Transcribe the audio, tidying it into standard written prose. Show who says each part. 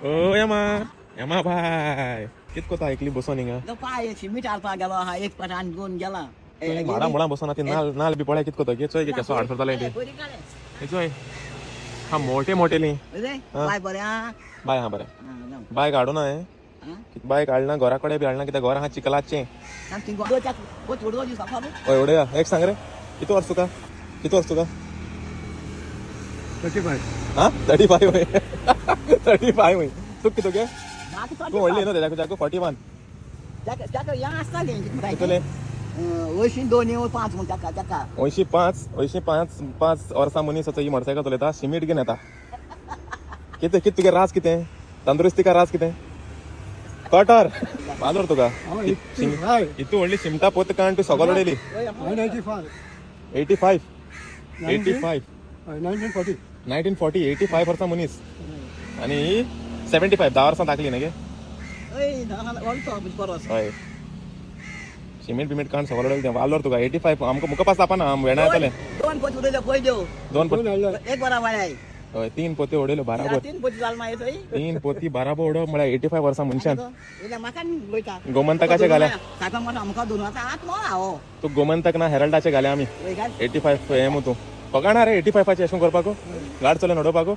Speaker 1: ओ येमा भाय कित कोता ऐकली बसून हिंगा
Speaker 2: तो पाय शिमीट आलपा गेलो हा एक पटान दोन गेला
Speaker 1: माडा मुळा बसून आती नाल बी पळ्या कित कोता घे चोय केसो हाड करताले ती चोय हा मोठे मोठेली
Speaker 2: बाय बरे हा
Speaker 1: बाय हा बरें बाय काडू ना बाय काडना घरा कडेन बी हाडना कित्याक घरा हा चिकलाचे हय उडया एक सांग रे किती वर्स तुका किती वर्स तुका
Speaker 3: 35
Speaker 1: हा 35 वय 35 वय तू किती गे तू व्हडली न्हू तेज्याकू 41 कितले
Speaker 2: वयशीं 2 5 म्हण ताका
Speaker 1: 85 वर्सां मनीस ही मोटरसायकल चलयता सिमीट घेवन येता कितें तुगे राज कितें तंदुरुस्ती का राज कितें कटर बांदोर तुका इतू व्हडली सिमटा पोत काण तूं सगळ उडयली 85 1940 85 वर्सां मनीस आनी 75 10 वर्सां टाकली न्ही गे हय सिमेंट बिमेंट काण सगळं उडयलें वालोर तुका 85 आमकां मुखार पास जावपा ना वेणा येतले
Speaker 2: 2 पोती उडयले पय देव
Speaker 1: 2 पोती
Speaker 2: एक बरा वाळाय
Speaker 1: हय 3 पोती उडयल्यो बराबर
Speaker 2: 3 पोती जाल माय थंय
Speaker 1: 3 पोती बराबर उडोवप म्हळ्यार 85 वर्सां मनशान
Speaker 2: इले म्हाका वयता
Speaker 1: गोमंतकाचे घाल्या
Speaker 2: साका म्हणटा आमकां दोन आतां आत नो हांव
Speaker 1: तू गोमंतक ना हेरल्डाचे घाल्या आमी 85 हे मू तू पगाणार रे 85चे अशें करपाक गाड चलोवन उडोवपाक